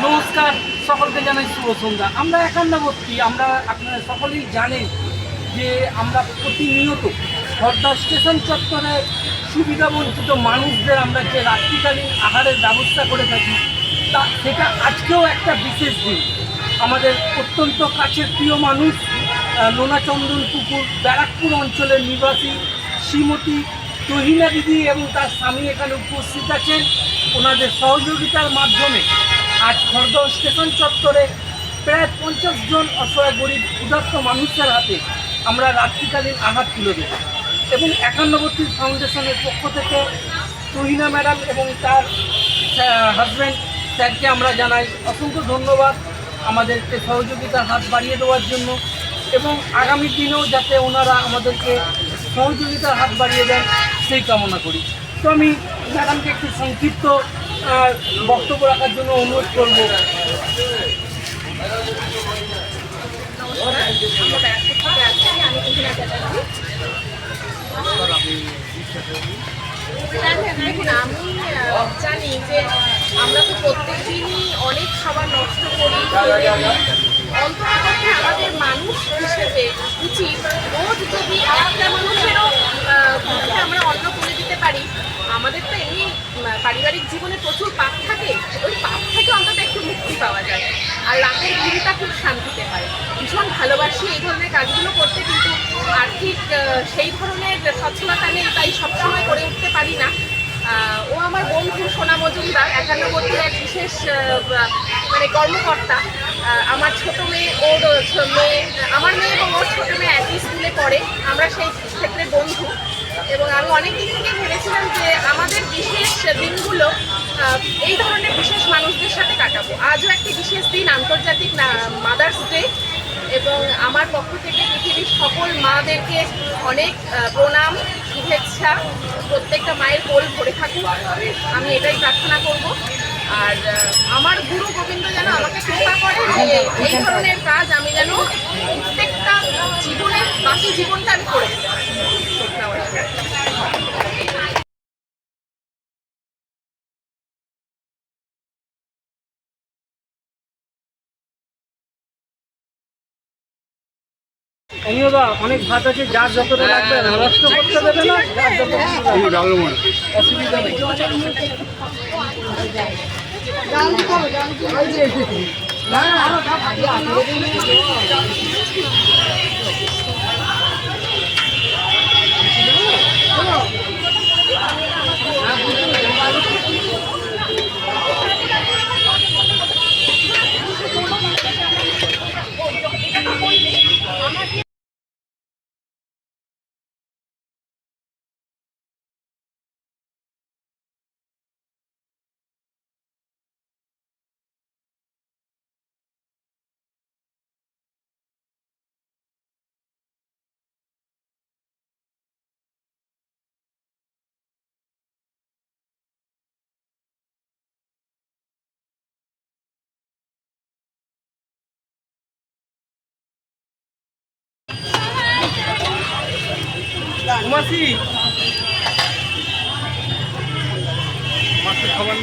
নমস্কার, সকলকে জানাই শুভ সন্ধ্যা। আমরা একান্নবর্তী, আমরা আপনারা সকলেই জানেন যে আমরা প্রতিনিয়ত হরদা স্টেশন চত্বরে সুবিধাবঞ্চিত মানুষদের আমরা যে রাত্রিকালীন আহারের ব্যবস্থা করে থাকি, সেটা আজকেও একটা বিশেষ দিন। আমাদের অত্যন্ত কাছের প্রিয় মানুষ লোনাচন্দন পুকুর ব্যারাকপুর অঞ্চলের নিবাসী শ্রীমতী তহিনা দিদি এবং তার স্বামী এখানে উপস্থিত আছেন। ওনাদের সহযোগিতার মাধ্যমে আজ খড়দহ স্টেশন চত্বরে প্রায় 50 জন অসহায় গরিব ক্ষুধার্ত মানুষের হাতে আমরা রাত্রিকালীন আহার তুলে দেব। এবং একান্নবর্তী ফাউন্ডেশনের পক্ষ থেকে তহিনা ম্যাডাম এবং তার হাজব্যান্ড স্যারকে আমরা জানাই অসংখ্য ধন্যবাদ আমাদেরকে সহযোগিতার হাত বাড়িয়ে দেওয়ার জন্য, এবং আগামী দিনেও যাতে ওনারা আমাদেরকে সহযোগিতার হাত বাড়িয়ে দেন সেই কামনা করি। তো আমি ম্যাডামকে একটু সংক্ষিপ্ত বক্তব্য রাখার জন্য অনুরোধ করব। দেখুন, আমি জানি যে আমরা তো প্রত্যেক দিনই অনেক খাবার নষ্ট করি। অন্ততপক্ষে আমাদের মানুষ হিসেবে উচিত রোজ যদি একটা মানুষেরও মুখে আমরা অন্ন তুলে দিতে পারি। আমাদের তো এমনি পারিবারিক জীবনে প্রচুর পাপ থাকে, ওই পাপ থেকে অন্তত একটু মুক্তি পাওয়া যায়, আর রাতের ঘুমটা খুব শান্তিতে হয়। ভীষণ ভালোবাসি এই ধরনের কাজগুলো করতে, কিন্তু আর্থিক সেই ধরনের সচ্ছলতা নেই, তাই সবসময় করে উঠতে পারি না। ও আমার বন্ধু সোনা মজুমদার, একান্নবর্তীর এক বিশেষ কর্মকর্তা। আমার ছোট মেয়ে, ওর মেয়ে, আমার মেয়ে এবং ওর ছোট মেয়ে একই স্কুলে পড়ে। আমরা সেই ক্ষেত্রে বন্ধু, এবং আমি অনেক দিন থেকে ভেবেছিলাম যে আমাদের বিশেষ দিনগুলো এই ধরনের বিশেষ মানুষদের সাথে কাটাবো। আজও একটি বিশেষ দিন, আন্তর্জাতিক মাদার্স ডে, এবং আমার পক্ষ থেকে পৃথিবীর সকল মাদেরকে অনেক প্রণাম, শুভেচ্ছা। প্রত্যেকটা মায়ের কোল ভরে থাকুক, আমি এটাই প্রার্থনা করব। আর আমার গুরু গোবিন্দ যেন আমাকে কৃপা করে যে এই ধরনের কাজ আমি যেন প্রত্যেকটা জীবনের বাকি জীবনটা আমি করে দিতে পারি। নমস্কার। অনিয়দা অনেক ভাত আছে, যার যতটা লাগবে নষ্ট করতে দেবে না, যার যতটা অসুবিধা নেই। মাসি খাবার